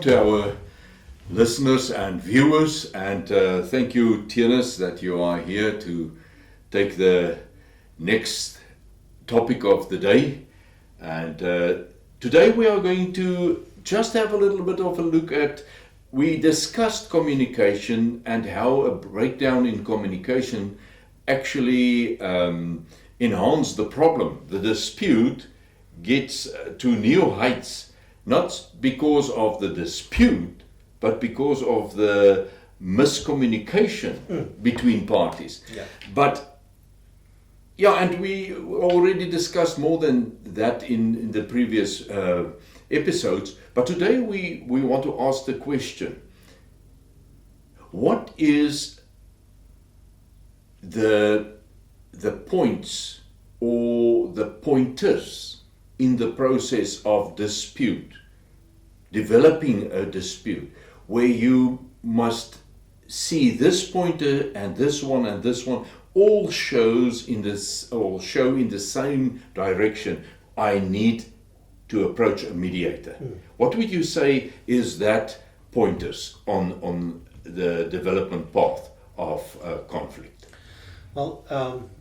to our listeners and viewers, and thank you, Tienes, that you are here to take the next topic of the day. And today we are going to just have a little bit of a look at, we discussed communication and how a breakdown in communication actually enhances the problem. The dispute gets to new heights, not because of the dispute, but because of the miscommunication between parties. But and we already discussed more than that in the previous episodes. But today we want to ask the question: what is the points or the pointers in the process of dispute, developing a dispute, where you must see this pointer and this one all shows in this, or show in the same direction? I need to approach a mediator. What would you say is that pointers on the development path of conflict? Well,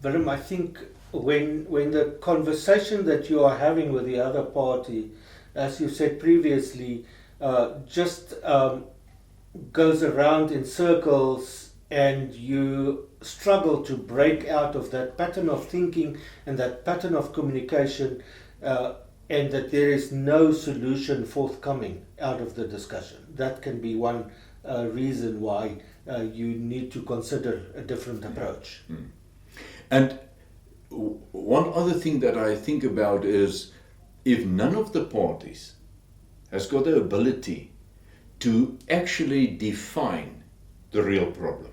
Willem, I think when the conversation that you are having with the other party, as you said previously, just goes around in circles, and you struggle to break out of that pattern of thinking and that pattern of communication, and that there is no solution forthcoming out of the discussion. That can be one reason why you need to consider a different approach. And one other thing that I think about is, if none of the parties has got the ability to actually define the real problem.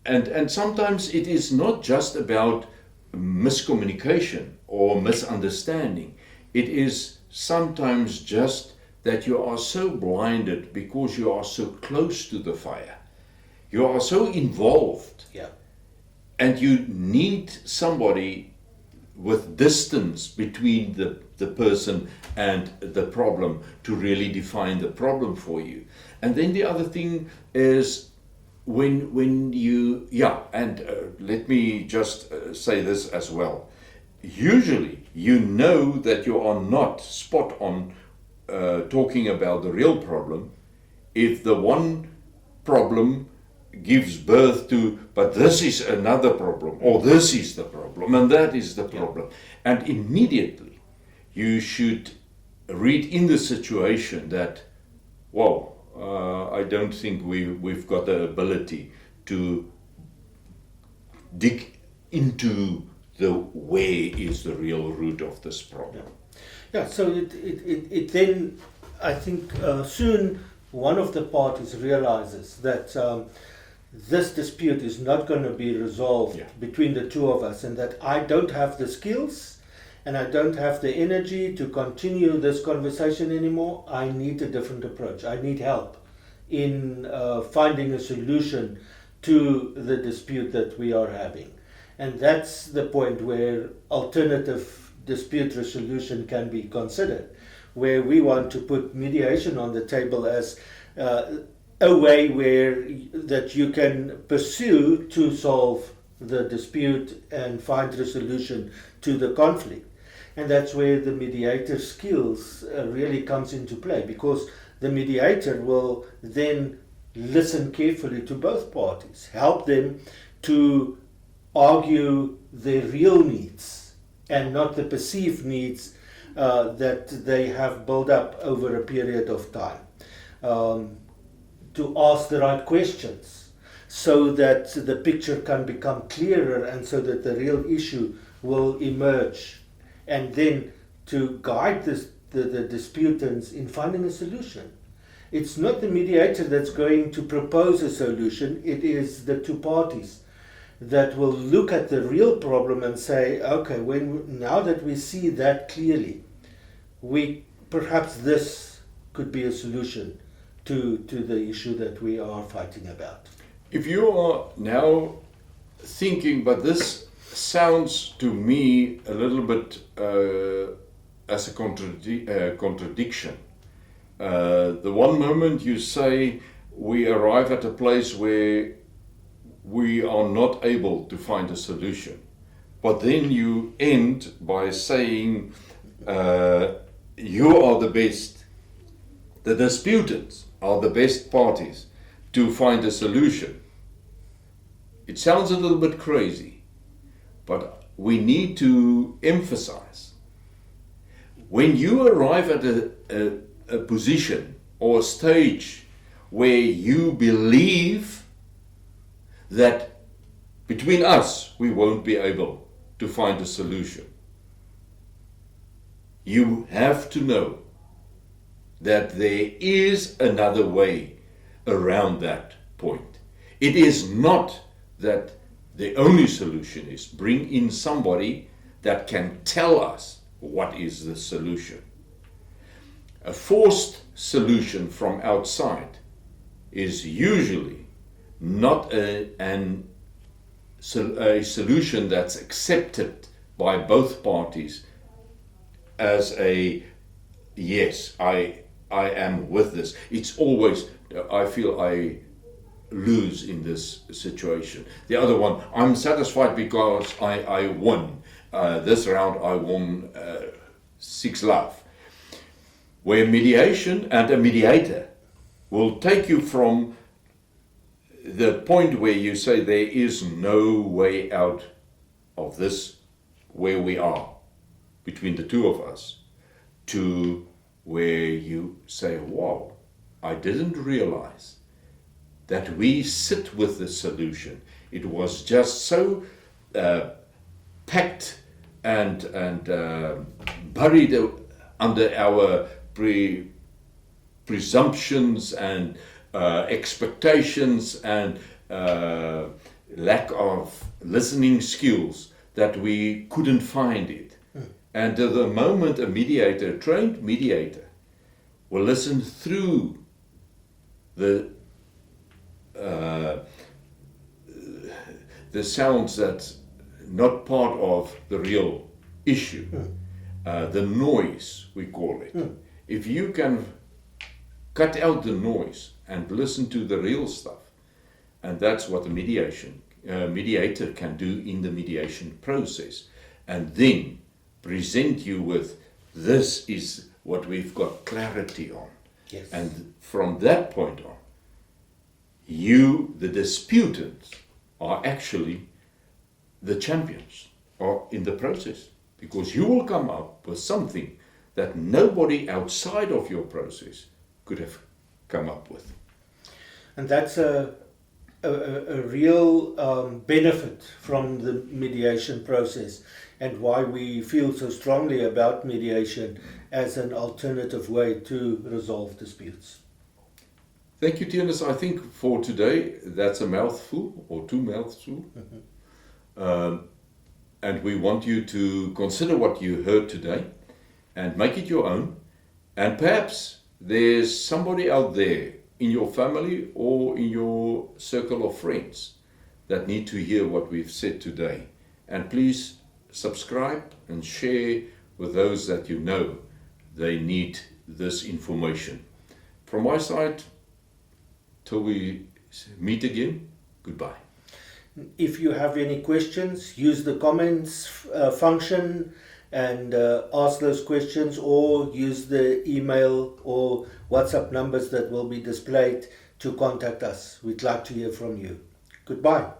And sometimes it is not just about miscommunication or misunderstanding. It is sometimes just that you are so blinded because you are so close to the fire. You are so involved. And you need somebody with distance between the person and the problem to really define the problem for you. And then the other thing is, when you, let me just say this as well. Usually you know that you are not spot on talking about the real problem if the one problem gives birth to, but this is another problem, or this is the problem, and that is the problem. And immediately you should read in the situation that, I don't think we've got the ability to dig into the where is the real root of this problem. So it then, I think, soon one of the parties realizes that this dispute is not going to be resolved between the two of us, and that I don't have the skills and I don't have the energy to continue this conversation anymore. I need a different approach. I need help in finding a solution to the dispute that we are having. And that's the point where alternative dispute resolution can be considered, where we want to put mediation on the table as a way where that you can pursue to solve the dispute and find a solution to the conflict. And that's where the mediator skills really comes into play, because the mediator will then listen carefully to both parties, help them to argue their real needs and not the perceived needs that they have built up over a period of time. To ask the right questions so that the picture can become clearer and so that the real issue will emerge, and then to guide the disputants in finding a solution. It's not the mediator that's going to propose a solution, it is the two parties that will look at the real problem and say, okay, now that we see that clearly, perhaps this could be a solution to the issue that we are fighting about. If you are now thinking, but this sounds to me a little bit as a contradiction, The one moment you say we arrive at a place where we are not able to find a solution, but then you end by saying you are the best, the disputants are the best parties to find a solution. It sounds a little bit crazy, but we need to emphasize, when you arrive at a position or a stage where you believe that between us we won't be able to find a solution, you have to know that there is another way around that point. It is not that the only solution is bring in somebody that can tell us what is the solution. A forced solution from outside is usually not a solution that's accepted by both parties as a yes, I am with this. It's always, I feel I lose in this situation. The other one, I'm satisfied because I won. This round I won 6-love. Where mediation and a mediator will take you from the point where you say there is no way out of this, where we are, between the two of us, to where you say, wow, I didn't realize that we sit with the solution. It was just so packed and buried under our presumptions and expectations and lack of listening skills that we couldn't find it. And the moment a mediator, a trained mediator, will listen through the sounds that's not part of the real issue, the noise, we call it. If you can cut out the noise and listen to the real stuff, and that's what a mediator can do in the mediation process, and then present you with, this is what we've got clarity on. Yes. And from that point on, you, the disputants, are actually the champions or in the process, because you will come up with something that nobody outside of your process could have come up with. And that's a real benefit from the mediation process, and why we feel so strongly about mediation as an alternative way to resolve disputes. Thank you, Tianus. I think for today, that's a mouthful or 2 mouthfuls. And we want you to consider what you heard today and make it your own. And perhaps there's somebody out there in your family or in your circle of friends that need to hear what we've said today. And please subscribe and share with those that you know they need this information. From my side, till we meet again, goodbye. If you have any questions, use the comments function and ask those questions, or use the email or WhatsApp numbers that will be displayed to contact us. We'd like to hear from you. Goodbye.